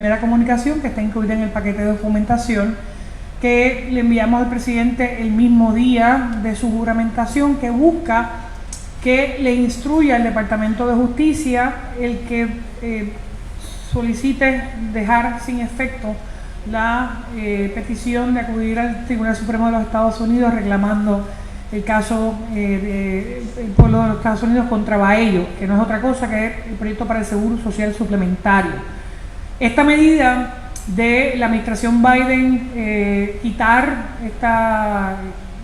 primera comunicación que está incluida en el paquete de documentación que le enviamos al presidente el mismo día de su juramentación, que busca que le instruya al Departamento de Justicia el que solicite dejar sin efecto la petición de acudir al Tribunal Supremo de los Estados Unidos reclamando el caso del pueblo de los Estados Unidos contra Baello, que no es otra cosa que el proyecto para el Seguro Social Suplementario. Esta medida de la administración Biden,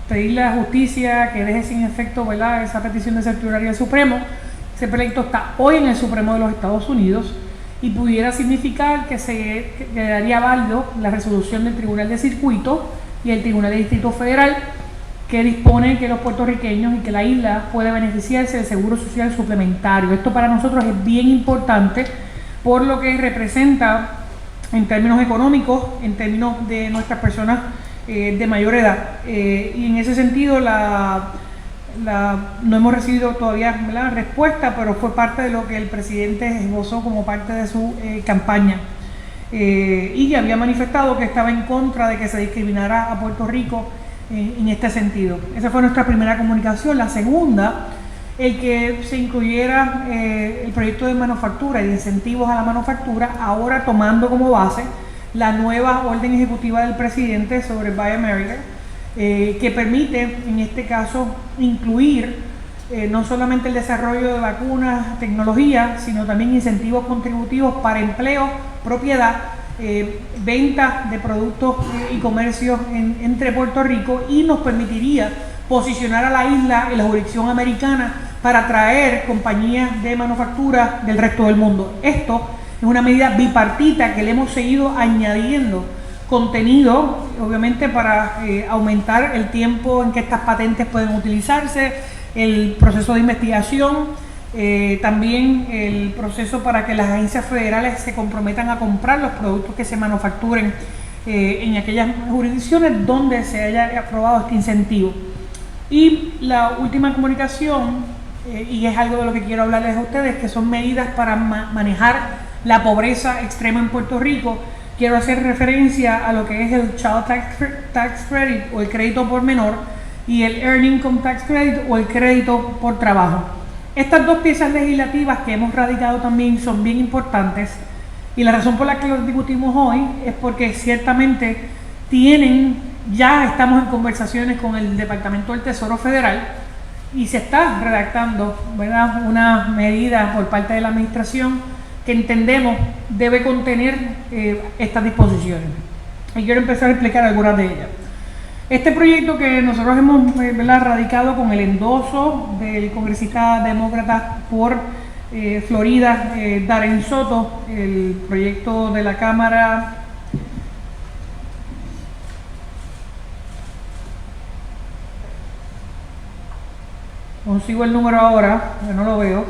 pedirle a la justicia que deje sin efecto, ¿verdad?, esa petición de ser titular del Supremo. Ese proyecto está hoy en el Supremo de los Estados Unidos y pudiera significar que se quedaría válido la resolución del Tribunal de Circuito y el Tribunal de Distrito Federal, que dispone que los puertorriqueños y que la isla puede beneficiarse del Seguro Social Suplementario. Esto para nosotros es bien importante por lo que representa en términos económicos, en términos de nuestras personas de mayor edad. Y en ese sentido no hemos recibido todavía la respuesta, pero fue parte de lo que el presidente esbozó como parte de su campaña. Y había manifestado que estaba en contra de que se discriminara a Puerto Rico en este sentido. Esa fue nuestra primera comunicación. La segunda, el que se incluyera el proyecto de manufactura y de incentivos a la manufactura, ahora tomando como base la nueva orden ejecutiva del presidente sobre Buy America, que permite en este caso incluir no solamente el desarrollo de vacunas, tecnología, sino también incentivos contributivos para empleo, propiedad, venta de productos y comercio entre Puerto Rico, y nos permitiría posicionar a la isla en la jurisdicción americana para atraer compañías de manufactura del resto del mundo. Esto es una medida bipartita que le hemos seguido añadiendo contenido, obviamente para aumentar el tiempo en que estas patentes pueden utilizarse, el proceso de investigación, también el proceso para que las agencias federales se comprometan a comprar los productos que se manufacturen en aquellas jurisdicciones donde se haya aprobado este incentivo. Y la última comunicación, y es algo de lo que quiero hablarles a ustedes, que son medidas para manejar la pobreza extrema en Puerto Rico. Quiero hacer referencia a lo que es el Child Tax Credit o el crédito por menor y el Earned Income Tax Credit o el crédito por trabajo. Estas dos piezas legislativas que hemos radicado también son bien importantes, y la razón por la que los discutimos hoy es porque ciertamente ya estamos en conversaciones con el Departamento del Tesoro Federal y se está redactando, ¿verdad?, una medida por parte de la administración que entendemos debe contener estas disposiciones. Y quiero empezar a explicar algunas de ellas. Este proyecto que nosotros hemos radicado con el endoso del congresista demócrata por Florida, Darren Soto, el proyecto de la Cámara consigo el número ahora, que no lo veo,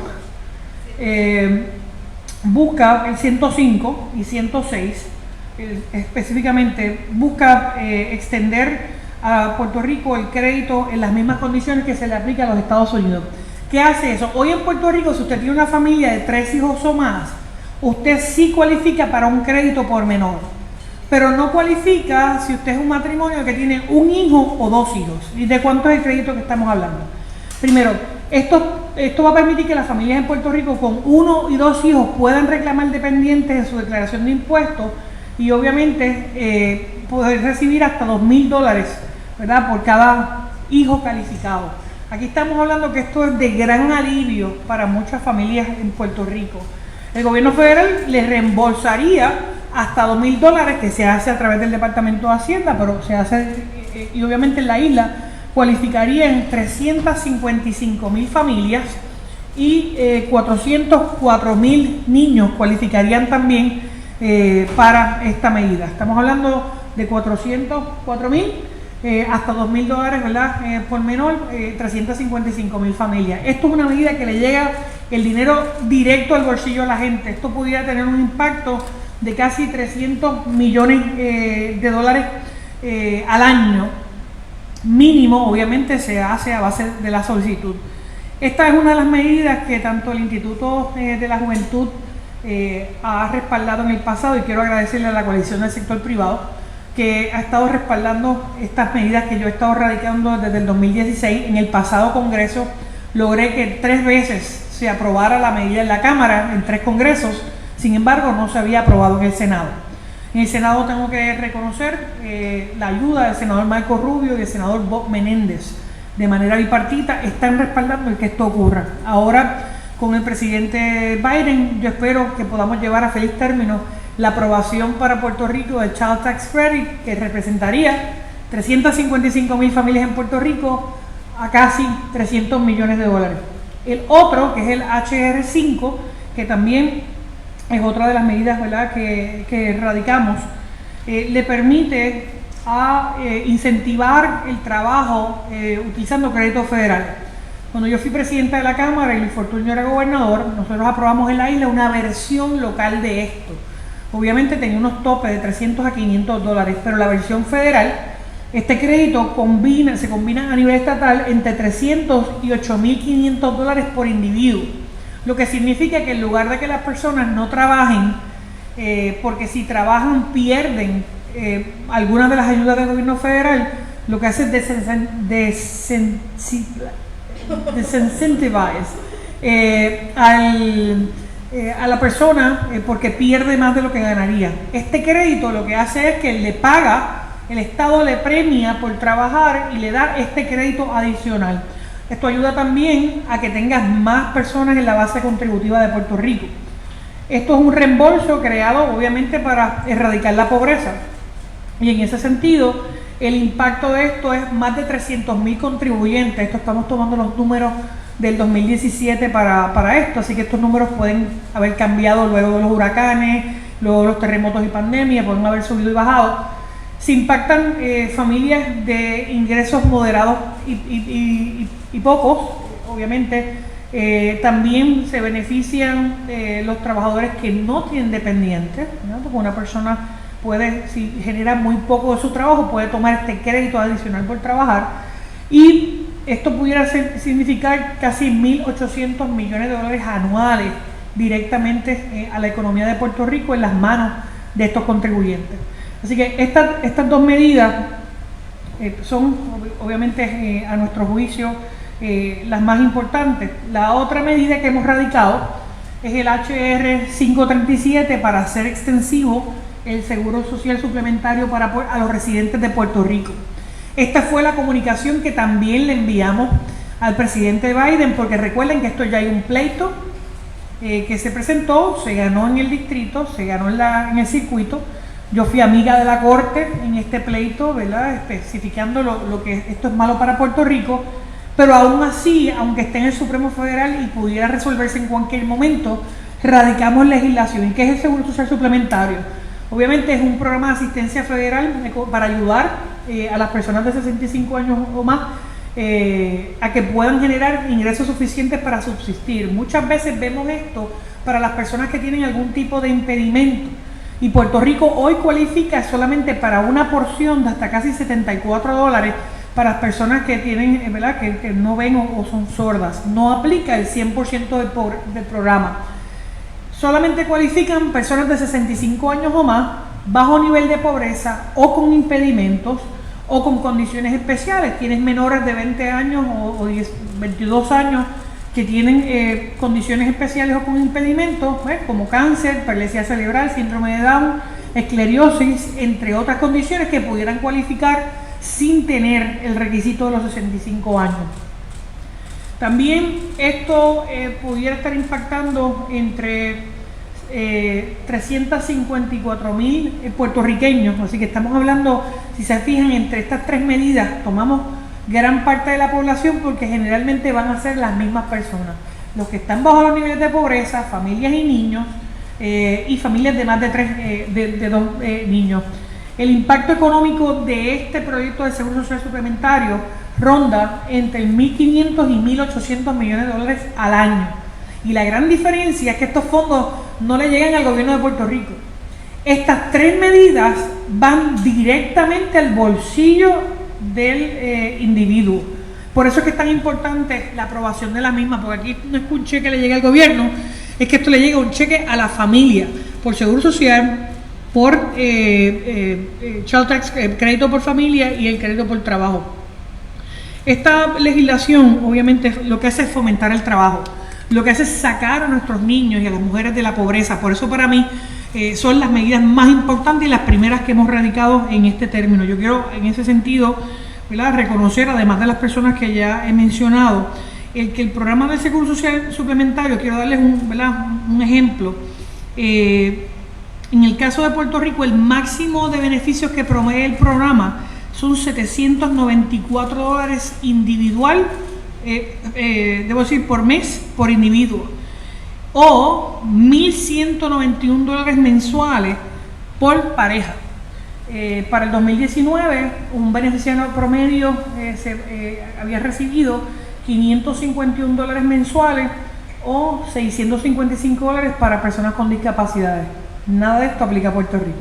busca el 105 y 106, específicamente busca extender a Puerto Rico el crédito en las mismas condiciones que se le aplica a los Estados Unidos. ¿Qué hace eso? Hoy en Puerto Rico, si usted tiene una familia de 3 hijos o más, usted sí cualifica para un crédito por menor, pero no cualifica si usted es un matrimonio que tiene un hijo o 2 hijos. ¿Y de cuánto es el crédito que estamos hablando? Primero, esto va a permitir que las familias en Puerto Rico con 1 y 2 hijos puedan reclamar dependientes en su declaración de impuestos y obviamente poder recibir hasta $2,000, ¿verdad?, por cada hijo calificado. Aquí estamos hablando que esto es de gran alivio para muchas familias en Puerto Rico. El gobierno federal les reembolsaría hasta $2,000, que se hace a través del Departamento de Hacienda, pero se hace, y obviamente en la isla cualificarían 355,000 familias y 404,000 niños cualificarían también para esta medida. Estamos hablando de 404,000 hasta $2,000, ¿verdad?, por menor, 355,000 familias. Esto es una medida que le llega el dinero directo al bolsillo a la gente. Esto pudiera tener un impacto de casi $300 millones de dólares al año. Mínimo, obviamente, se hace a base de la solicitud. Esta es una de las medidas que tanto el Instituto de la Juventud ha respaldado en el pasado, y quiero agradecerle a la coalición del sector privado que ha estado respaldando estas medidas que yo he estado radicando desde el 2016. En el pasado Congreso logré que 3 veces se aprobara la medida en la Cámara, en 3 congresos, sin embargo no se había aprobado en el Senado. En el Senado tengo que reconocer la ayuda del senador Marco Rubio y del senador Bob Menéndez. De manera bipartita están respaldando el que esto ocurra. Ahora, con el presidente Biden, yo espero que podamos llevar a feliz término la aprobación para Puerto Rico del Child Tax Credit, que representaría 355,000 familias en Puerto Rico a casi $300 millones. El otro, que es el HR5, que también es otra de las medidas, ¿verdad?, que radicamos, le permite incentivar el trabajo utilizando crédito federal. Cuando yo fui presidenta de la Cámara y Luis Fortuño era gobernador, nosotros aprobamos en la isla una versión local de esto. Obviamente tenía unos topes de $300 a $500, pero la versión federal, este crédito se combina a nivel estatal entre $300 y $8,500 por individuo, lo que significa que en lugar de que las personas no trabajen, porque si trabajan pierden algunas de las ayudas del gobierno federal, lo que hace es desincentivize a la persona porque pierde más de lo que ganaría. Este crédito lo que hace es que le paga, el Estado le premia por trabajar y le da este crédito adicional. Esto ayuda también a que tengas más personas en la base contributiva de Puerto Rico. Esto es un reembolso creado obviamente para erradicar la pobreza, y en ese sentido el impacto de esto es más de 300,000 contribuyentes. Esto estamos tomando los números del 2017 para esto, así que estos números pueden haber cambiado luego de los huracanes, luego de los terremotos y pandemia, pueden haber subido y bajado. Se impactan familias de ingresos moderados y pocos, obviamente. También se benefician los trabajadores que no tienen dependientes, ¿no? Porque una persona puede, si genera muy poco de su trabajo, puede tomar este crédito adicional por trabajar, y esto pudiera significar casi $1,800 millones anuales directamente a la economía de Puerto Rico en las manos de estos contribuyentes. Así que estas 2 medidas son obviamente a nuestro juicio las más importantes. La otra medida que hemos radicado es el HR 537 para hacer extensivo el seguro social suplementario a los residentes de Puerto Rico. Esta fue la comunicación que también le enviamos al presidente Biden, porque recuerden que esto ya hay un pleito que se presentó, se ganó en el distrito, se ganó en el circuito. Yo fui amiga de la Corte en este pleito, ¿verdad?, especificando lo que esto es malo para Puerto Rico, pero aún así, aunque esté en el Supremo Federal y pudiera resolverse en cualquier momento, radicamos legislación. ¿Y qué es el Seguro Social Suplementario? Obviamente es un programa de asistencia federal para ayudar a las personas de 65 años o más a que puedan generar ingresos suficientes para subsistir. Muchas veces vemos esto para las personas que tienen algún tipo de impedimento, y Puerto Rico hoy cualifica solamente para una porción de hasta casi $74 para las personas que tienen, ¿verdad?, que no ven o son sordas. No aplica el 100% del programa. Solamente cualifican personas de 65 años o más, bajo nivel de pobreza o con impedimentos o con condiciones especiales. Tienes menores de 20 años o 22 años que tienen condiciones especiales o con impedimentos, como cáncer, parálisis cerebral, síndrome de Down, esclerosis, entre otras condiciones que pudieran cualificar sin tener el requisito de los 65 años. También esto pudiera estar impactando entre 354,000 puertorriqueños, así que estamos hablando, si se fijan, entre estas 3 medidas tomamos gran parte de la población, porque generalmente van a ser las mismas personas, los que están bajo los niveles de pobreza, familias y niños, y familias de más de 2 niños. El impacto económico de este proyecto de Seguro Social Suplementario ronda entre 1.500 y 1.800 millones de dólares al año. Y la gran diferencia es que estos fondos no le llegan al gobierno de Puerto Rico. Estas 3 medidas van directamente al bolsillo del individuo. Por eso es que es tan importante la aprobación de la misma, porque aquí no escuché que le llegue al gobierno. es que esto le llega un cheque a la familia por seguro social, por child tax, crédito por familia y el crédito por trabajo. Esta legislación obviamente lo que hace es fomentar el trabajo, lo que hace es sacar a nuestros niños y a las mujeres de la pobreza. Por eso para mí son las medidas más importantes y las primeras que hemos radicado en este término. Yo quiero en ese sentido, ¿verdad?, reconocer, además de las personas que ya he mencionado, que el programa del Seguro Social Suplementario, quiero darles un ejemplo. En el caso de Puerto Rico, el máximo de beneficios que promueve el programa son $794 individual, debo decir por mes, por individuo, o $1,191 mensuales por pareja. Para el 2019, un beneficiario promedio había recibido $551 mensuales o $655 para personas con discapacidades. Nada de esto aplica a Puerto Rico.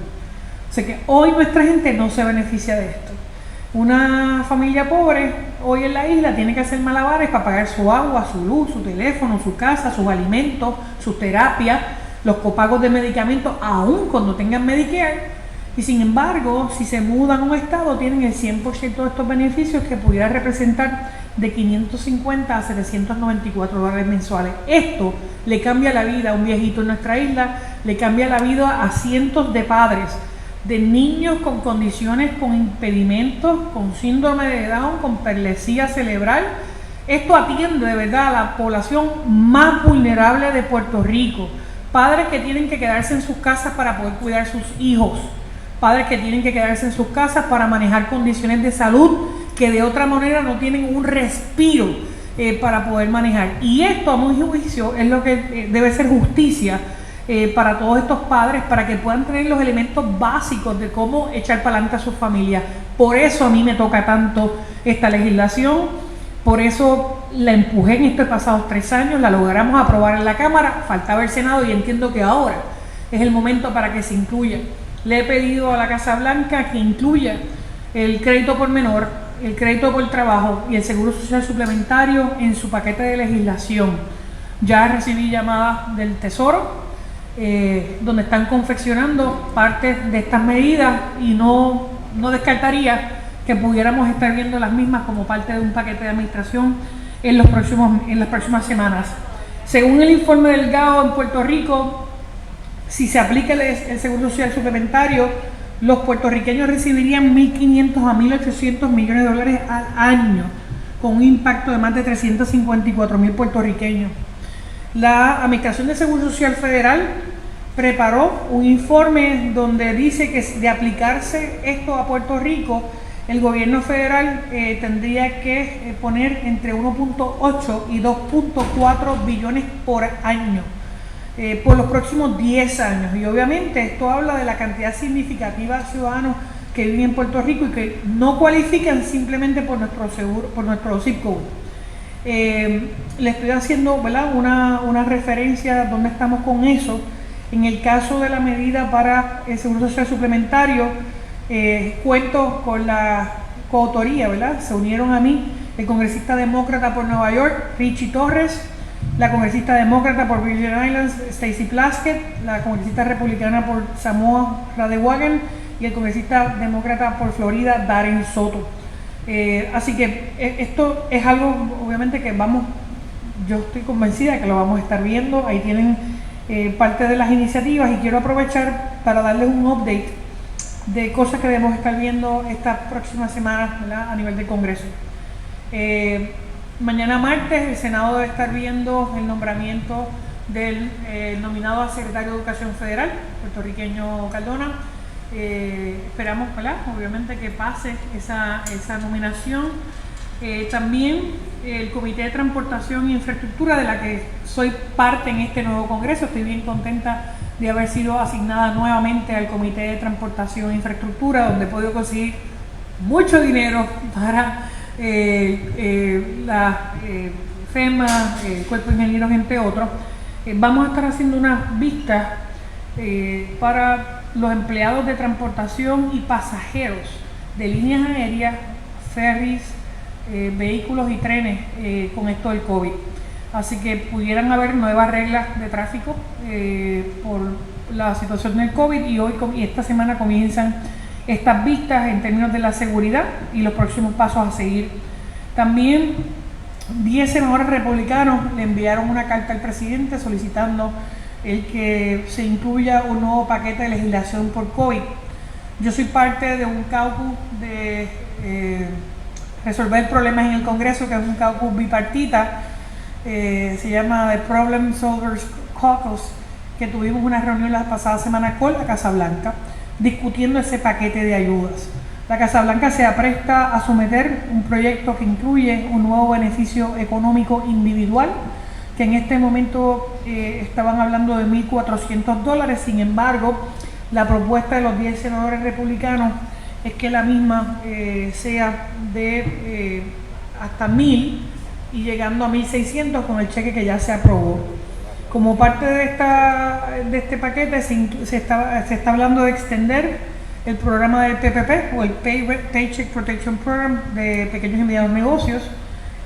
O sea que hoy nuestra gente no se beneficia de esto. Una familia pobre hoy en la isla tiene que hacer malabares para pagar su agua, su luz, su teléfono, su casa, sus alimentos, sus terapias, los copagos de medicamentos, aun cuando tengan Medicare. Y sin embargo, si se mudan a un estado, tienen el 100% de estos beneficios, que pudiera representar de $550 a $794 mensuales. Esto le cambia la vida a un viejito en nuestra isla, le cambia la vida a cientos de padres, de niños con condiciones, con impedimentos, con síndrome de Down, con paralesía cerebral. Esto atiende de verdad a la población más vulnerable de Puerto Rico. Padres que tienen que quedarse en sus casas para poder cuidar a sus hijos. Padres que tienen que quedarse en sus casas para manejar condiciones de salud que de otra manera no tienen un respiro para poder manejar. Y esto, a mi juicio, es lo que debe ser justicia para todos estos padres, para que puedan tener los elementos básicos de cómo echar para adelante a sus familias. Por eso a mí me toca tanto esta legislación, por eso la empujé en estos pasados 3 años, la logramos aprobar en la Cámara, faltaba el Senado y entiendo que ahora es el momento para que se incluya. Le he pedido a la Casa Blanca que incluya el crédito por menor, el crédito por trabajo y el seguro social suplementario en su paquete de legislación. Ya recibí llamadas del Tesoro, donde están confeccionando parte de estas medidas, y no descartaría que pudiéramos estar viendo las mismas como parte de un paquete de administración en las próximas semanas. Según el informe del GAO en Puerto Rico, si se aplica el seguro social suplementario, los puertorriqueños recibirían $1,500 a $1,800 millones al año, con un impacto de más de 354,000 puertorriqueños. La Administración de Seguro Social Federal preparó un informe donde dice que de aplicarse esto a Puerto Rico, el gobierno federal tendría que poner entre 1.8 y 2.4 billones por año por los próximos 10 años. Y obviamente esto habla de la cantidad significativa de ciudadanos que viven en Puerto Rico y que no cualifican simplemente por nuestro seguro, por nuestro zip code. Le estoy haciendo, ¿verdad?, una referencia donde estamos con eso. En el caso de la medida para el seguro social suplementario, cuento con la coautoría, ¿verdad? Se unieron a mí el congresista demócrata por Nueva York, Richie Torres, la congresista demócrata por Virgin Islands, Stacey Plaskett, la congresista republicana por Samoa, Radewagen, y el congresista demócrata por Florida, Darren Soto. Así que esto es algo, obviamente, que yo estoy convencida de que lo vamos a estar viendo. Ahí tienen parte de las iniciativas, y quiero aprovechar para darles un update de cosas que debemos estar viendo estas próximas semanas, ¿verdad?, a nivel del Congreso. Mañana martes el Senado debe estar viendo el nombramiento del nominado a secretario de Educación Federal, puertorriqueño Cardona. Esperamos, ¿verdad?, obviamente, que pase esa nominación. También el Comité de Transportación e Infraestructura, de la que soy parte en este nuevo Congreso. Estoy bien contenta de haber sido asignada nuevamente al Comité de Transportación e Infraestructura, donde he podido conseguir mucho dinero para la FEMA, Cuerpo de Ingenieros, entre otros. Vamos a estar haciendo unas vistas para los empleados de transportación y pasajeros de líneas aéreas, ferries, vehículos y trenes con esto del COVID. así que pudieran haber nuevas reglas de tráfico por la situación del COVID, y esta semana comienzan estas vistas en términos de la seguridad y los próximos pasos a seguir. También 10 senadores republicanos le enviaron una carta al presidente solicitando el que se incluya un nuevo paquete de legislación por COVID. Yo soy parte de un caucus de resolver problemas en el Congreso, que es un caucus bipartita, se llama The Problem Solvers Caucus, que tuvimos una reunión la pasada semana con la Casa Blanca discutiendo ese paquete de ayudas. La Casa Blanca se apresta a someter un proyecto que incluye un nuevo beneficio económico individual, que en este momento estaban hablando de $1,400. Sin embargo, la propuesta de los 10 senadores republicanos es que la misma sea de hasta 1,000 y llegando a 1,600 con el cheque que ya se aprobó. Como parte de este paquete se está hablando de extender el programa del PPP o el Paycheck Protection Program de pequeños y medianos negocios,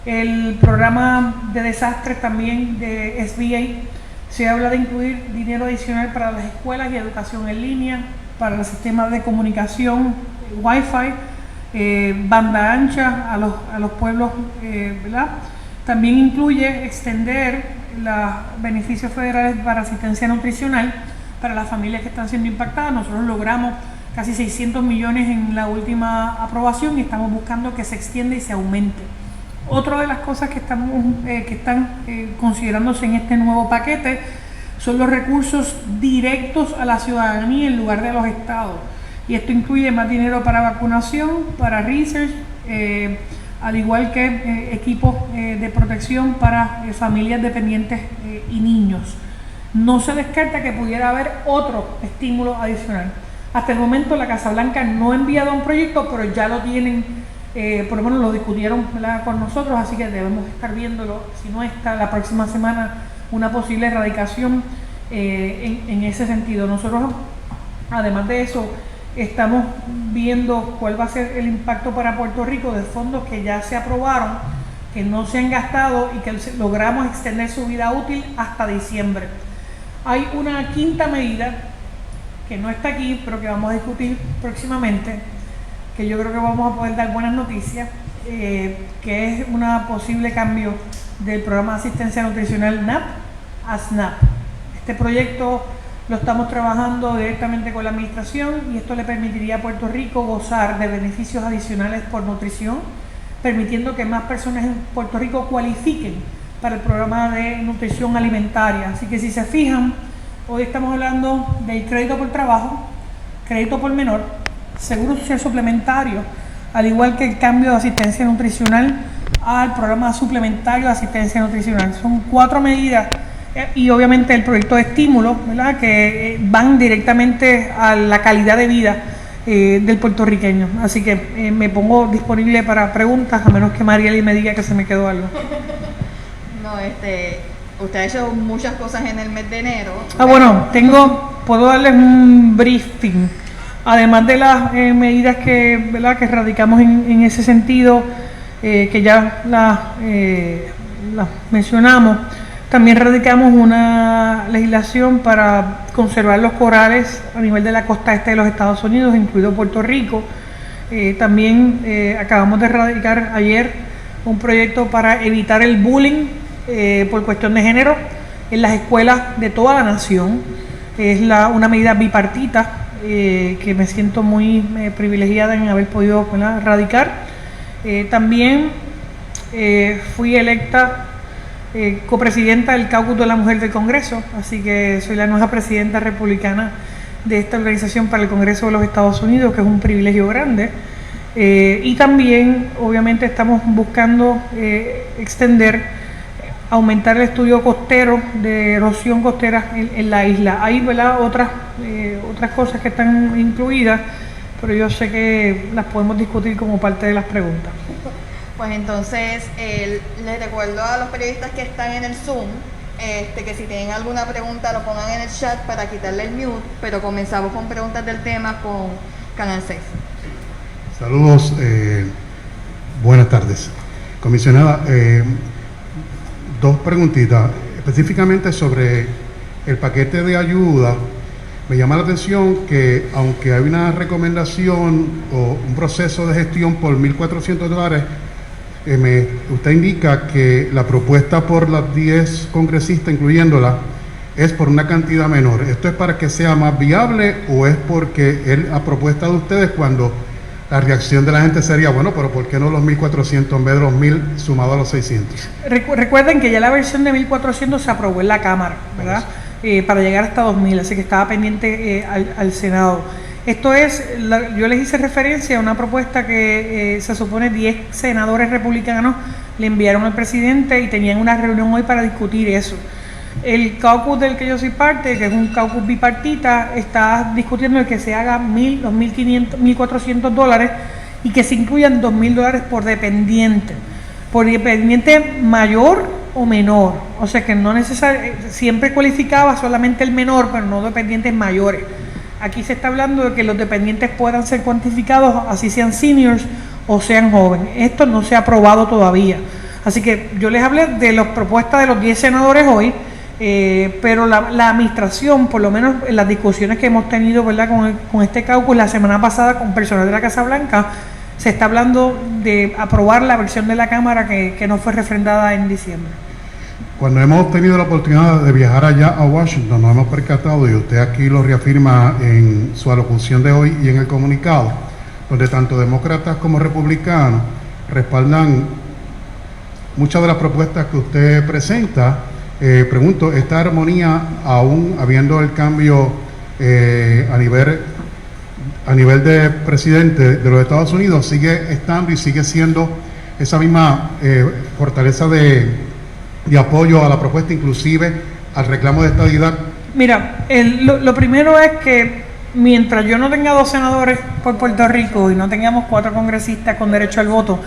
el programa de desastres también de SBA. Se habla de incluir dinero adicional para las escuelas y educación en línea, para los sistemas de comunicación, Wi-Fi, banda ancha a los pueblos, ¿verdad? También incluye extender los beneficios federales para asistencia nutricional para las familias que están siendo impactadas. Nosotros logramos casi 600 millones en la última aprobación y estamos buscando que se extienda y se aumente. Otra de las cosas que están considerándose en este nuevo paquete son los recursos directos a la ciudadanía en lugar de los estados. Y esto incluye más dinero para vacunación, para research, al igual que equipos de protección para familias dependientes y niños. No se descarta que pudiera haber otro estímulo adicional. Hasta el momento la Casa Blanca no ha enviado un proyecto, pero ya lo tienen, por lo menos lo discutieron, ¿verdad?, con nosotros, así que debemos estar viéndolo, si no está la próxima semana, una posible erradicación en ese sentido. Nosotros, además de eso, estamos viendo cuál va a ser el impacto para Puerto Rico de fondos que ya se aprobaron, que no se han gastado y que logramos extender su vida útil hasta diciembre. Hay una quinta medida que no está aquí, pero que vamos a discutir próximamente, que yo creo que vamos a poder dar buenas noticias, que es un posible cambio del programa de asistencia nutricional NAP a SNAP. Este proyecto lo estamos trabajando directamente con la administración y esto le permitiría a Puerto Rico gozar de beneficios adicionales por nutrición, permitiendo que más personas en Puerto Rico cualifiquen para el programa de nutrición alimentaria. Así que si se fijan, hoy estamos hablando del crédito por trabajo, crédito por menor, seguro social suplementario, al igual que el cambio de asistencia nutricional al programa suplementario de asistencia nutricional. Son 4 medidas y obviamente el proyecto de estímulo, ¿verdad?, que van directamente a la calidad de vida del puertorriqueño. Así que me pongo disponible para preguntas, a menos que Marieli me diga que se me quedó algo. No, usted ha hecho muchas cosas en el mes de enero. Bueno, puedo darles un briefing. Además de las medidas que radicamos en ese sentido, que ya las mencionamos, también radicamos una legislación para conservar los corales a nivel de la costa este de los Estados Unidos, incluido Puerto Rico. También acabamos de radicar ayer un proyecto para evitar el bullying por cuestión de género en las escuelas de toda la nación. Es una medida bipartita que me siento muy privilegiada en haber podido, ¿verdad?, radicar. También fui electa copresidenta del Caucus de la Mujer del Congreso, así que soy la nueva presidenta republicana de esta organización para el Congreso de los Estados Unidos, que es un privilegio grande. Y también, obviamente, estamos buscando aumentar el estudio costero de erosión costera en la isla. Hay, ¿verdad?, otras cosas que están incluidas, pero yo sé que las podemos discutir como parte de las preguntas. Pues entonces, les recuerdo a los periodistas que están en el Zoom, que si tienen alguna pregunta lo pongan en el chat para quitarle el mute, pero comenzamos con preguntas del tema con Canal 6. Saludos, buenas tardes. Comisionada, dos preguntitas, específicamente sobre el paquete de ayuda. Me llama la atención que aunque hay una recomendación o un proceso de gestión por $1,400, usted indica que la propuesta por las 10 congresistas, incluyéndola, es por una cantidad menor. ¿Esto es para que sea más viable o es porque es la propuesta de ustedes cuando la reacción de la gente sería, bueno, pero ¿por qué no los 1,400 en vez de los 1,000 sumado a los 600? Recuerden que ya la versión de 1,400 se aprobó en la Cámara, ¿verdad? Para llegar hasta 2,000, así que estaba pendiente al Senado. Esto es, yo les hice referencia a una propuesta que se supone 10 senadores republicanos le enviaron al presidente y tenían una reunión hoy para discutir eso. El caucus del que yo soy parte, que es un caucus bipartita, está discutiendo el que se haga $1,000, los $1,400 y que se incluyan $2,000 por dependiente mayor o menor. O sea que no necesariamente, siempre cualificaba solamente el menor, pero no dependientes mayores. Aquí se está hablando de que los dependientes puedan ser cuantificados, así sean seniors o sean jóvenes. Esto no se ha aprobado todavía. Así que yo les hablé de las propuestas de los 10 senadores hoy, pero la administración, por lo menos en las discusiones que hemos tenido, ¿verdad?, con este caucus la semana pasada con personal de la Casa Blanca, se está hablando de aprobar la versión de la Cámara que no fue refrendada en diciembre. Cuando hemos tenido la oportunidad de viajar allá a Washington, nos hemos percatado, y usted aquí lo reafirma en su alocución de hoy y en el comunicado, donde tanto demócratas como republicanos respaldan muchas de las propuestas que usted presenta. Pregunto, ¿esta armonía, aún habiendo el cambio a nivel de presidente de los Estados Unidos, sigue estando y sigue siendo esa misma fortaleza de apoyo a la propuesta, inclusive al reclamo de estadidad? Mira, lo primero es que mientras yo no tenga 2 senadores por Puerto Rico y no tengamos 4 congresistas con derecho al voto,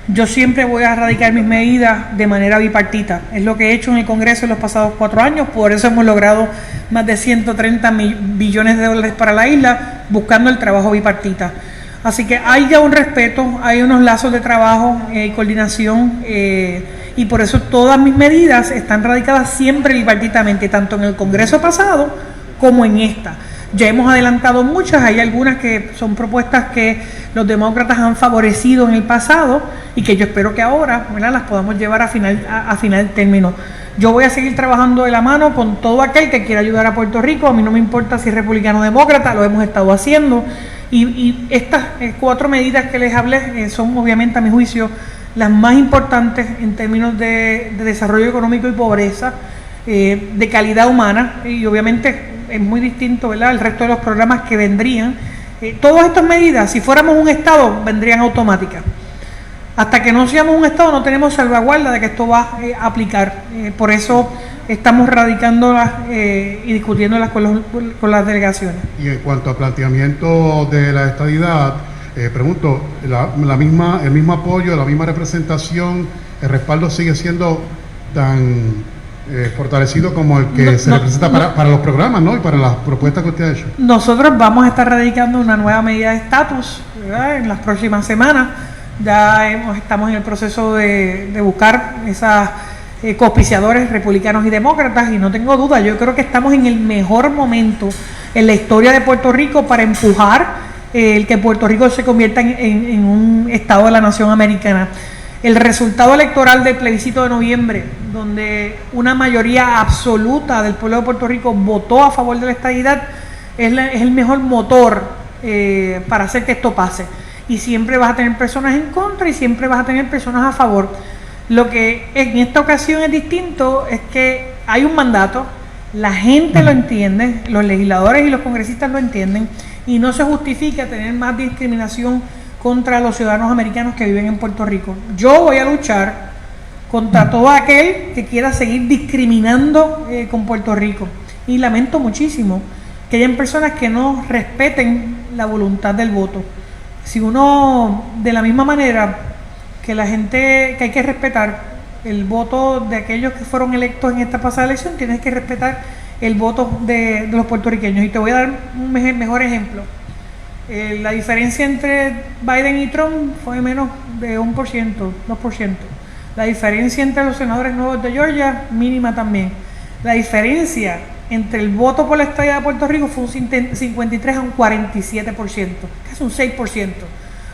yo siempre voy a radicar mis medidas de manera bipartita. Es lo que he hecho en el Congreso en los pasados 4 años, por eso hemos logrado más de 130 billones de dólares para la isla, buscando el trabajo bipartita. Así que hay ya un respeto, hay unos lazos de trabajo y coordinación, y por eso todas mis medidas están radicadas siempre bipartitamente, tanto en el Congreso pasado como en esta. Ya hemos adelantado muchas, hay algunas que son propuestas que los demócratas han favorecido en el pasado y que yo espero que ahora, ¿verdad?, las podamos llevar a final término. Yo voy a seguir trabajando de la mano con todo aquel que quiera ayudar a Puerto Rico. A mí no me importa si es republicano o demócrata, lo hemos estado haciendo. Y estas 4 medidas que les hablé son obviamente, a mi juicio, las más importantes en términos de desarrollo económico y pobreza, de calidad humana, y obviamente es muy distinto, ¿verdad?, el resto de los programas que vendrían. Todas estas medidas, si fuéramos un Estado, vendrían automáticas. Hasta que no seamos un Estado no tenemos salvaguarda de que esto va a aplicar. Por eso estamos radicándolas y discutiéndolas con las delegaciones. Y en cuanto a planteamiento de la estadidad, pregunto, el mismo apoyo, la misma representación, el respaldo sigue siendo tan fortalecido como el que se representa para los programas, ¿no?, y para las propuestas que usted ha hecho. Nosotros vamos a estar radicando una nueva medida de estatus, ¿verdad?, en las próximas semanas. Ya estamos en el proceso de buscar esas coauspiciadores republicanos y demócratas, y no tengo duda, yo creo que estamos en el mejor momento en la historia de Puerto Rico para empujar el que Puerto Rico se convierta en un estado de la nación americana. El resultado electoral del plebiscito de noviembre, donde una mayoría absoluta del pueblo de Puerto Rico votó a favor de la estadidad, es el mejor motor para hacer que esto pase. Y siempre vas a tener personas en contra y siempre vas a tener personas a favor. Lo que en esta ocasión es distinto es que hay un mandato, la gente lo entiende, los legisladores y los congresistas lo entienden, y no se justifica tener más discriminación contra los ciudadanos americanos que viven en Puerto Rico. Yo voy a luchar contra todo aquel que quiera seguir discriminando con Puerto Rico, y lamento muchísimo que hayan personas que no respeten la voluntad del voto. Si uno, de la misma manera que la gente, que hay que respetar el voto de aquellos que fueron electos en esta pasada elección, tienes que respetar el voto de los puertorriqueños. Y te voy a dar un mejor ejemplo. La diferencia entre Biden y Trump fue menos de 1%, 2%. La diferencia entre los senadores nuevos de Georgia, mínima también. La diferencia entre el voto por la estadía de Puerto Rico fue un 53 a un 47%, casi un 6%.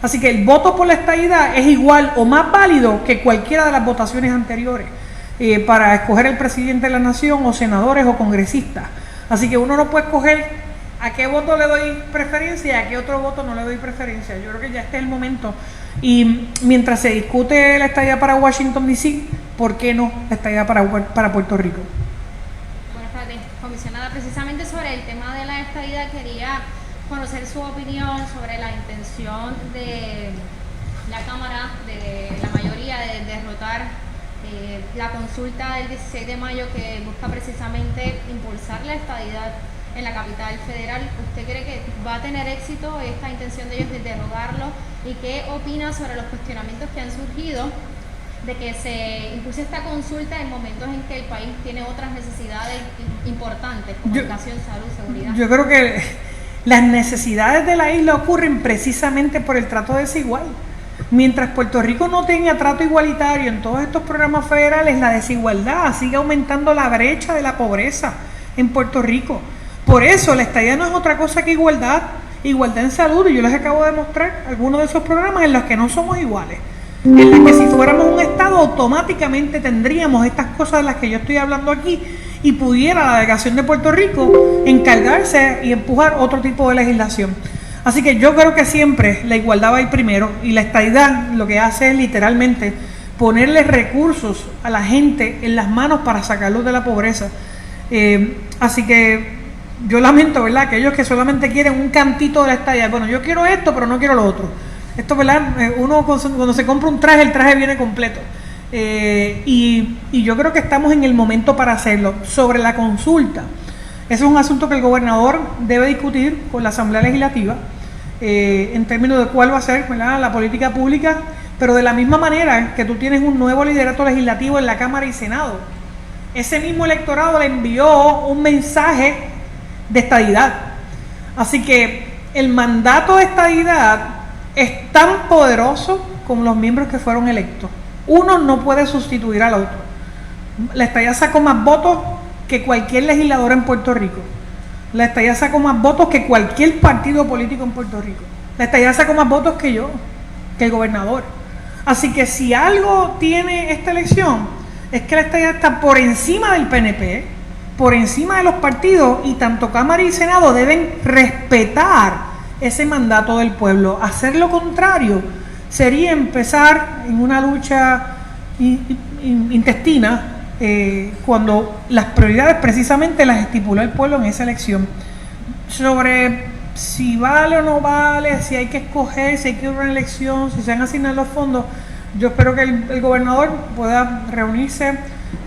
Así que el voto por la estadidad es igual o más válido que cualquiera de las votaciones anteriores para escoger el presidente de la nación o senadores o congresistas. Así que uno no puede escoger a qué voto le doy preferencia y a qué otro voto no le doy preferencia. Yo creo que ya este es el momento. Y mientras se discute la estadía para Washington D.C., ¿por qué no la estadía para Puerto Rico? Buenas tardes, comisionada. Precisamente sobre el tema de la estadidad quería conocer su opinión sobre la intención de la Cámara, de la mayoría, de derrotar la consulta del 16 de mayo que busca precisamente impulsar la estadidad en la capital federal. ¿Usted cree que va a tener éxito esta intención de ellos de derogarlo? ¿Y qué opina sobre los cuestionamientos que han surgido de que se impulse esta consulta en momentos en que el país tiene otras necesidades importantes, como educación, salud, seguridad? Yo creo que las necesidades de la isla ocurren precisamente por el trato desigual. Mientras Puerto Rico no tenga trato igualitario en todos estos programas federales, la desigualdad sigue aumentando, la brecha de la pobreza en Puerto Rico. Por eso la estadía no es otra cosa que igualdad en salud, y yo les acabo de mostrar algunos de esos programas en los que no somos iguales, en los que si fuéramos un estado automáticamente tendríamos estas cosas de las que yo estoy hablando aquí y pudiera la delegación de Puerto Rico encargarse y empujar otro tipo de legislación. Así que yo creo que siempre la igualdad va a ir primero, y la estadidad lo que hace es literalmente ponerle recursos a la gente en las manos para sacarlos de la pobreza. Así que yo lamento, ¿verdad?, aquellos que solamente quieren un cantito de la estadidad. Bueno, yo quiero esto, pero no quiero lo otro. Esto, ¿verdad? Uno cuando se compra un traje, el traje viene completo. Y yo creo que estamos en el momento para hacerlo. Sobre la consulta, ese es un asunto que el gobernador debe discutir con la Asamblea Legislativa en términos de cuál va a ser, ¿verdad?, la política pública, pero de la misma manera que tú tienes un nuevo liderato legislativo en la Cámara y Senado, ese mismo electorado le envió un mensaje de estadidad. Así que el mandato de estadidad es tan poderoso como los miembros que fueron electos. Uno no puede sustituir al otro. La estadidad sacó más votos que cualquier legislador en Puerto Rico. La estadidad sacó más votos que cualquier partido político en Puerto Rico. La estadidad sacó más votos que yo, que el gobernador. Así que si algo tiene esta elección, es que la estadidad está por encima del PNP, por encima de los partidos, y tanto Cámara y Senado deben respetar ese mandato del pueblo. Hacer lo contrario sería empezar en una lucha intestina, cuando las prioridades precisamente las estipuló el pueblo en esa elección. Sobre si vale o no vale, si hay que escoger, si hay que ir a una elección, si se van a asignar los fondos, yo espero que el gobernador pueda reunirse,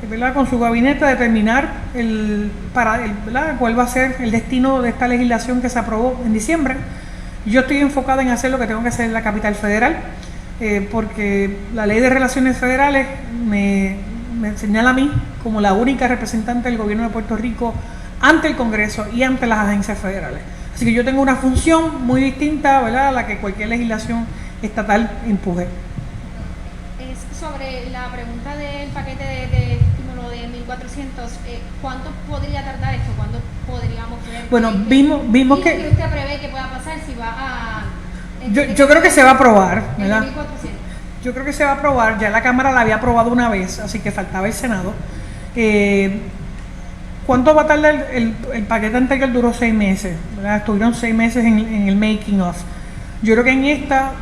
¿verdad?, con su gabinete, determinar ¿verdad?, cuál va a ser el destino de esta legislación que se aprobó en diciembre. Yo estoy enfocada en hacer lo que tengo que hacer en la capital federal, porque la ley de relaciones federales me señala a mí como la única representante del gobierno de Puerto Rico ante el Congreso y ante las agencias federales. Así que yo tengo una función muy distinta, ¿verdad?, a la que cualquier legislación estatal empuje. Es sobre la pregunta del paquete de estímulo de 1.400, ¿cuánto podría tardar esto? ¿Cuándo podríamos ver? Bueno, vimos que... ¿Qué usted prevé que pueda pasar si va a...? Yo creo que se va a aprobar, ¿verdad? 1.400. Yo creo que se va a aprobar, ya la Cámara la había aprobado una vez, así que faltaba el Senado. ¿Cuánto va a tardar el paquete anterior? Duró 6 meses, ¿verdad? Estuvieron 6 meses en el making of. Yo creo que en esta,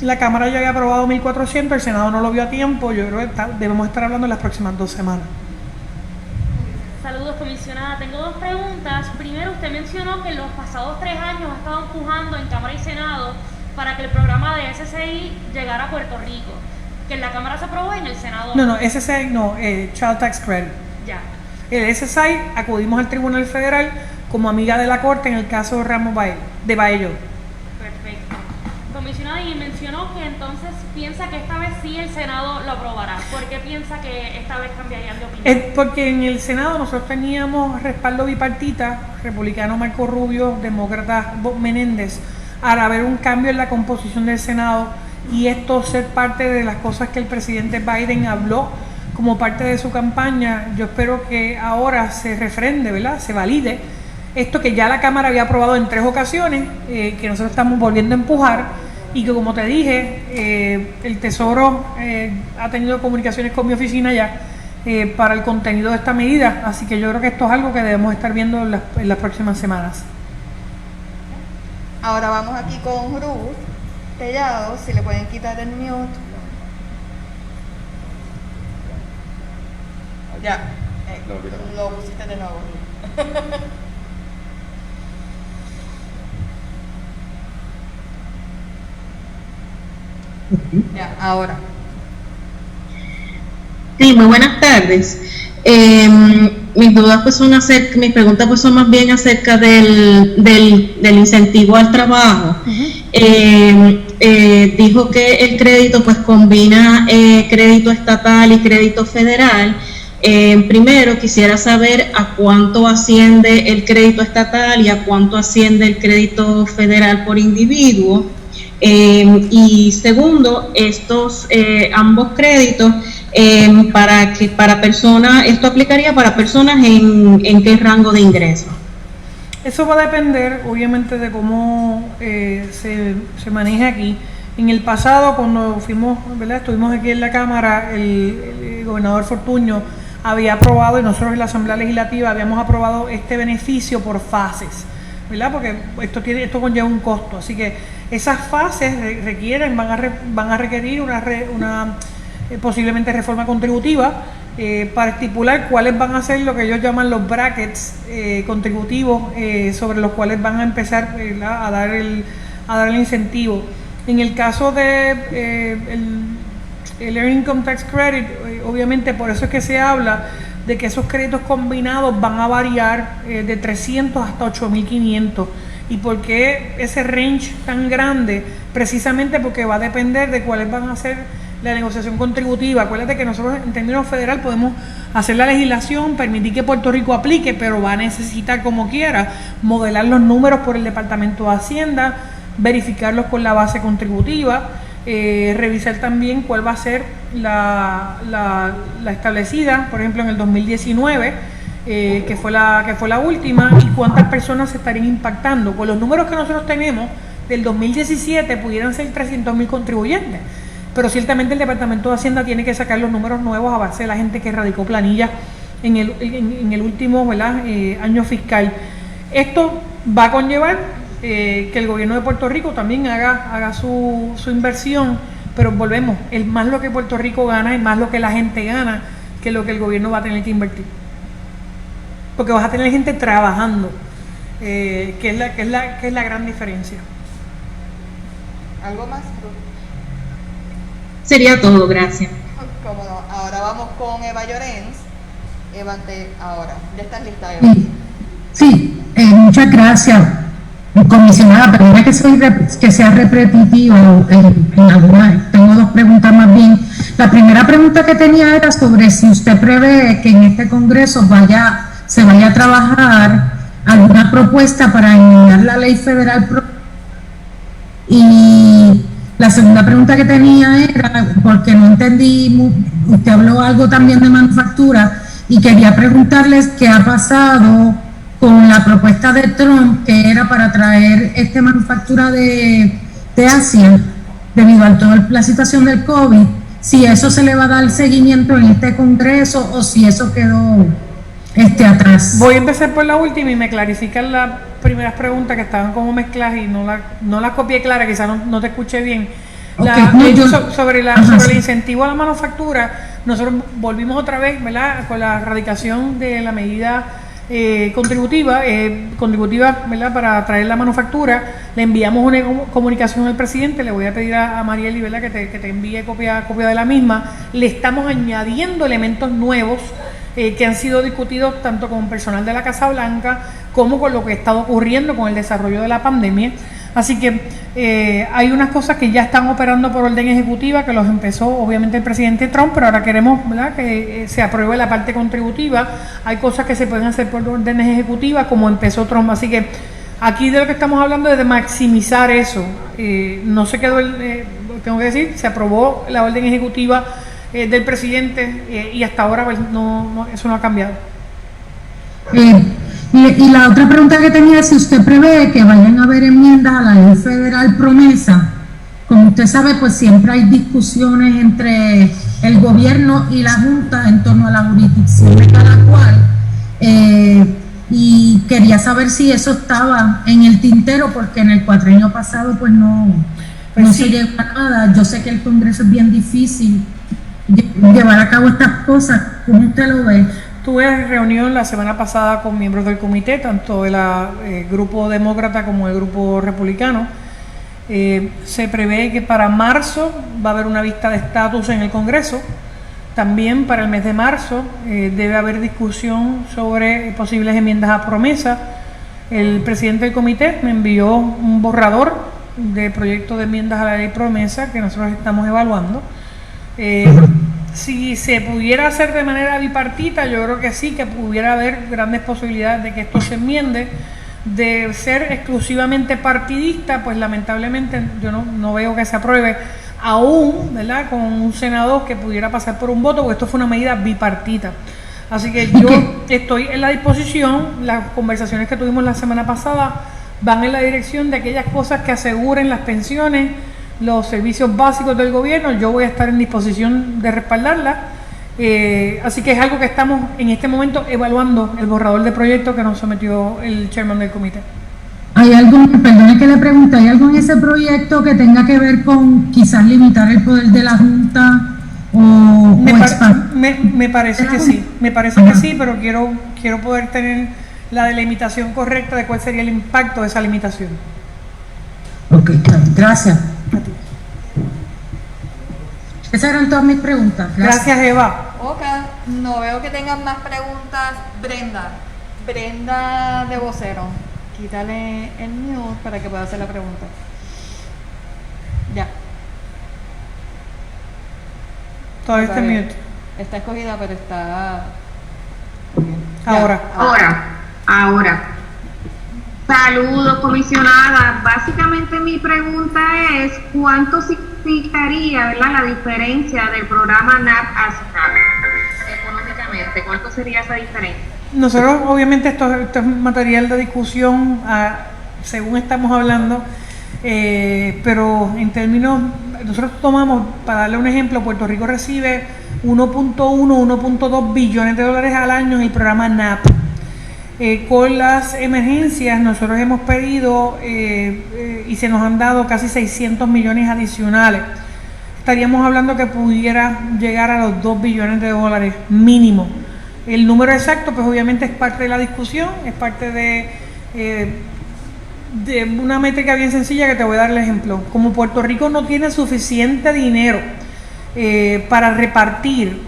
la Cámara ya había aprobado 1.400, el Senado no lo vio a tiempo. Yo creo que debemos estar hablando en las próximas 2 semanas. Saludos, comisionada. Tengo 2 preguntas. Primero, usted mencionó que en los pasados 3 años ha estado empujando en Cámara y Senado para que el programa de SSI llegara a Puerto Rico, que en la Cámara se aprobó y en el Senado no, SSI no, Child Tax Credit. Ya. El SSI acudimos al Tribunal Federal como amiga de la Corte en el caso de Ramos de Baello. Perfecto. Comisionada, y mencionó que entonces piensa que esta vez sí el Senado lo aprobará. ¿Por qué piensa que esta vez cambiarían de opinión? Porque en el Senado nosotros teníamos respaldo bipartita, republicano Marco Rubio, demócrata Bob Menéndez. Al haber un cambio en la composición del Senado, y esto ser parte de las cosas que el presidente Biden habló como parte de su campaña, yo espero que ahora se refrende, ¿verdad? Se valide esto que ya la Cámara había aprobado en 3 ocasiones, que nosotros estamos volviendo a empujar, y que, como te dije, el Tesoro ha tenido comunicaciones con mi oficina ya para el contenido de esta medida, así que yo creo que esto es algo que debemos estar viendo en las próximas semanas. Ahora vamos aquí con Ruth Tellado, si le pueden quitar el mute. Ya, lo pusiste de nuevo. Ya, ahora. Sí, muy buenas tardes. Mis dudas pues son mis preguntas pues son más bien acerca del incentivo al trabajo. Dijo que el crédito pues combina crédito estatal y crédito federal. Primero quisiera saber a cuánto asciende el crédito estatal y a cuánto asciende el crédito federal por individuo. Y segundo, estos ambos créditos para personas, esto aplicaría para personas en qué rango de ingreso. Eso va a depender, obviamente, de cómo se maneja aquí. En el pasado, cuando fuimos, ¿verdad? Estuvimos aquí en la Cámara, el gobernador Fortuño había aprobado, y nosotros en la Asamblea Legislativa habíamos aprobado este beneficio por fases, ¿verdad? Porque esto conlleva un costo, así que esas fases van a requerir una posiblemente reforma contributiva para estipular cuáles van a ser lo que ellos llaman los brackets contributivos sobre los cuales van a empezar a dar el incentivo. En el caso de el Earned Income Tax Credit, obviamente por eso es que se habla de que esos créditos combinados van a variar de 300 hasta 8.500. ¿Y por qué ese range tan grande? Precisamente porque va a depender de cuáles van a ser la negociación contributiva. Acuérdate que nosotros en términos federal podemos hacer la legislación, permitir que Puerto Rico aplique, pero va a necesitar, como quiera, modelar los números por el Departamento de Hacienda, verificarlos con la base contributiva, revisar también cuál va a ser la establecida, por ejemplo en el 2019, que fue la última, y cuántas personas se estarían impactando. Con los números que nosotros tenemos del 2017 pudieran ser 300.000 contribuyentes, pero ciertamente el Departamento de Hacienda tiene que sacar los números nuevos a base de la gente que radicó planillas en el último, ¿verdad? Año fiscal. Esto va a conllevar que el gobierno de Puerto Rico también haga su inversión, pero volvemos, es más lo que Puerto Rico gana, es más lo que la gente gana que lo que el gobierno va a tener que invertir, porque vas a tener gente trabajando, que es la gran diferencia. ¿Algo más? Sería todo, gracias. Cómo no. Ahora vamos con Eva Llorens. Eva, ahora, ¿ya estás lista, Eva? Sí, muchas gracias, comisionada. Perdona que sea repetitivo en algunas. Tengo 2 preguntas más bien. La primera pregunta que tenía era sobre si usted prevé que en este Congreso se vaya a trabajar alguna propuesta para eliminar la ley federal. Y la segunda pregunta que tenía era, porque no entendí, usted habló algo también de manufactura, y quería preguntarles qué ha pasado con la propuesta de Trump, que era para traer manufactura de Asia, debido a toda la situación del COVID, si eso se le va a dar seguimiento en este Congreso o si eso quedó atrás. Voy a empezar por la última y me clarifican las primeras preguntas que estaban como mezcladas y no las copié clara, quizás no te escuché bien. Sobre el incentivo a la manufactura, nosotros volvimos otra vez, ¿verdad?, con la radicación de la medida contributiva, ¿verdad?, para traer la manufactura. Le enviamos una comunicación al presidente, le voy a pedir a Marieli, ¿verdad?, que te envíe copia de la misma. Le estamos añadiendo elementos nuevos que han sido discutidos tanto con personal de la Casa Blanca como con lo que ha estado ocurriendo con el desarrollo de la pandemia. Así que hay unas cosas que ya están operando por orden ejecutiva, que los empezó obviamente el presidente Trump, pero ahora queremos, ¿verdad?, que se apruebe la parte contributiva. Hay cosas que se pueden hacer por órdenes ejecutivas como empezó Trump. Así que aquí de lo que estamos hablando es de maximizar eso. No se quedó tengo que decir, se aprobó la orden ejecutiva del presidente y hasta ahora pues, eso no ha cambiado. Y la otra pregunta que tenía es si usted prevé que vayan a haber enmiendas a la ley federal promesa. Como usted sabe, pues siempre hay discusiones entre el gobierno y la Junta en torno a la jurisdicción de cada cual. Y quería saber si eso estaba en el tintero, porque en el cuatrienio pasado pues no se llegó a nada. Yo sé que el Congreso es bien difícil llevar a cabo estas cosas. ¿Cómo usted lo ve? Tuve reunión la semana pasada con miembros del comité, tanto del grupo demócrata como del grupo republicano. Se prevé que para marzo va a haber una vista de estatus en el Congreso. También para el mes de marzo debe haber discusión sobre posibles enmiendas a promesa. El presidente del comité me envió un borrador de proyecto de enmiendas a la ley promesa que nosotros estamos evaluando. Si se pudiera hacer de manera bipartita, yo creo que sí, que pudiera haber grandes posibilidades de que esto se enmiende. De ser exclusivamente partidista, pues lamentablemente yo no veo que se apruebe aún, ¿verdad?, con un senador que pudiera pasar por un voto, porque esto fue una medida bipartita. Así que yo estoy en la disposición. Las conversaciones que tuvimos la semana pasada van en la dirección de aquellas cosas que aseguren las pensiones, los servicios básicos del gobierno. Yo voy a estar en disposición de respaldarlas. Así que es algo que estamos en este momento evaluando, el borrador de proyecto que nos sometió el chairman del comité. ¿Hay algo, perdone que le pregunte, hay algo en ese proyecto que tenga que ver con quizás limitar el poder de la Junta me parece que sí, que sí, pero quiero poder tener la delimitación correcta de cuál sería el impacto de esa limitación. Ok, gracias. A ti. Esas eran todas mis preguntas. Gracias, Eva. Ok, no veo que tengan más preguntas. Brenda de vocero, quítale el mute para que pueda hacer la pregunta. Ya. Todavía está en mute. Está escogida, pero está... Ahora. Saludos, comisionada. Básicamente mi pregunta es, ¿cuánto significaría, ¿verdad?, la diferencia del programa NAP a SNAP económicamente? ¿Cuánto sería esa diferencia? Nosotros, obviamente, esto es material de discusión según estamos hablando, pero en términos, nosotros tomamos, para darle un ejemplo, Puerto Rico recibe 1.2 billones de dólares al año en el programa NAP. Con las emergencias nosotros hemos pedido y se nos han dado casi 600 millones adicionales. Estaríamos hablando que pudiera llegar a los 2 billones de dólares mínimo. El número exacto pues obviamente es parte de la discusión, es parte de una métrica bien sencilla que te voy a dar el ejemplo. Como Puerto Rico no tiene suficiente dinero para repartir,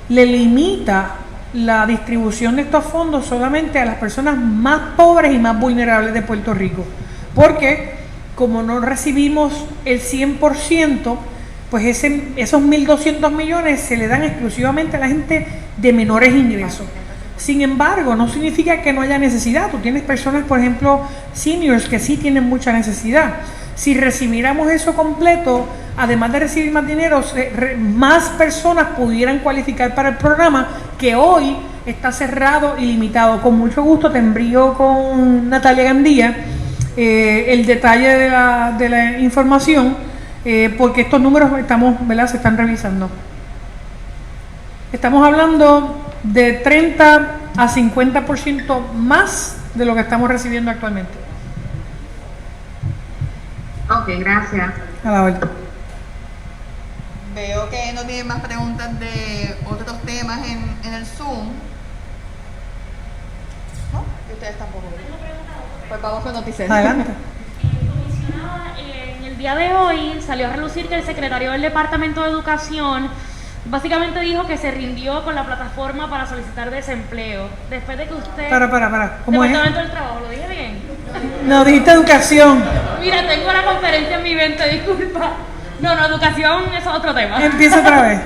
le limita la distribución de estos fondos solamente a las personas más pobres y más vulnerables de Puerto Rico, porque como no recibimos el 100%, pues esos 1.200 millones se le dan exclusivamente a la gente de menores ingresos. Sin embargo, no significa que no haya necesidad. Tú tienes personas, por ejemplo, seniors, que sí tienen mucha necesidad. Si recibiéramos eso completo, además de recibir más dinero, más personas pudieran cualificar para el programa, que hoy está cerrado y limitado. Con mucho gusto te envío con Natalia Gandía el detalle de la información, porque estos números se están revisando. Estamos hablando de 30 a 50% más de lo que estamos recibiendo actualmente. Ok, gracias. A la vuelta. Veo que no tienen más preguntas de otros temas en el Zoom. ¿No? Y ustedes tampoco. Pues vamos con noticias. Adelante. Comisionada, en el día de hoy salió a relucir que el secretario del Departamento de Educación básicamente dijo que se rindió con la plataforma para solicitar desempleo. Después de que usted... Para. ¿Cómo es? Departamento del Trabajo, ¿lo dije bien? No, dijiste educación. Mira, tengo la conferencia en mi mente, disculpa. No, educación es otro tema. Empieza otra vez.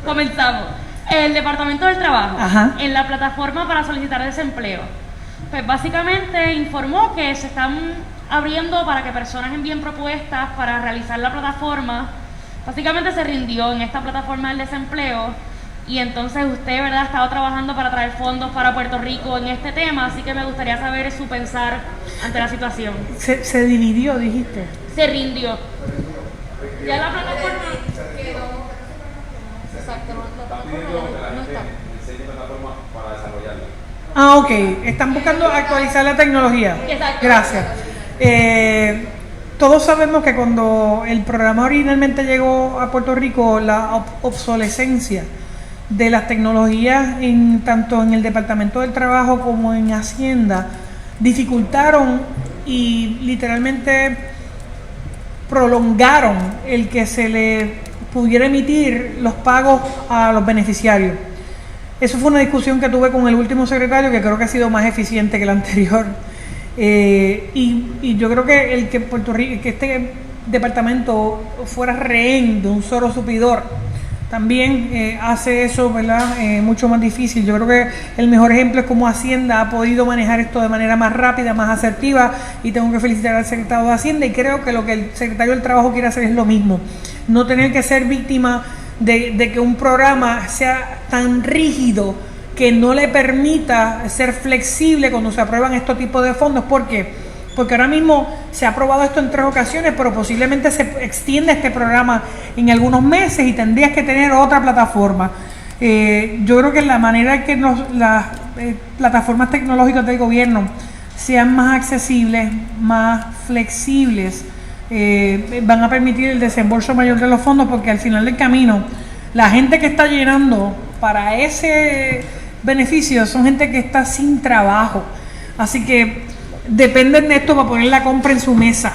Comenzamos. El Departamento del Trabajo, ajá, en la plataforma para solicitar desempleo, pues básicamente informó que se están abriendo para que personas envíen propuestas para realizar la plataforma básicamente se rindió en esta plataforma del desempleo y entonces usted, ¿verdad?, ha estado trabajando para traer fondos para Puerto Rico en este tema, así que me gustaría saber su pensar ante la situación. Se dividió, dijiste. Se rindió. Ya la plataforma quedó. Exacto, la plataforma no está. Ah, ok. Están buscando actualizar la tecnología. Exacto. Gracias. Todos sabemos que cuando el programa originalmente llegó a Puerto Rico, la obsolescencia de las tecnologías tanto en el Departamento del Trabajo como en Hacienda dificultaron y literalmente prolongaron el que se le pudiera emitir los pagos a los beneficiarios. Eso fue una discusión que tuve con el último secretario, que creo que ha sido más eficiente que el anterior. Y yo creo que el que Puerto Rico, que este departamento fuera rehén de un solo supidor, también hace eso, ¿verdad?, mucho más difícil. Yo creo que el mejor ejemplo es cómo Hacienda ha podido manejar esto de manera más rápida, más asertiva, y tengo que felicitar al secretario de Hacienda, y creo que lo que el secretario del Trabajo quiere hacer es lo mismo, no tener que ser víctima de que un programa sea tan rígido que no le permita ser flexible cuando se aprueban estos tipos de fondos. ¿Por qué? Porque ahora mismo se ha aprobado esto en 3 ocasiones, pero posiblemente se extienda este programa en algunos meses y tendrías que tener otra plataforma. Yo creo que la manera en que las plataformas tecnológicas del gobierno sean más accesibles, más flexibles, van a permitir el desembolso mayor de los fondos, porque al final del camino la gente que está llenando para ese beneficio son gente que está sin trabajo, así que dependen de esto para poner la compra en su mesa,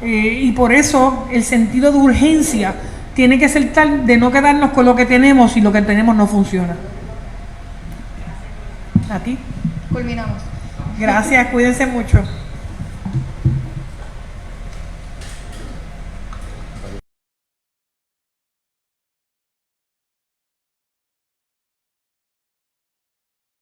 y por eso el sentido de urgencia tiene que ser tal de no quedarnos con lo que tenemos si lo que tenemos no funciona. A ti. Culminamos. Gracias, cuídense mucho.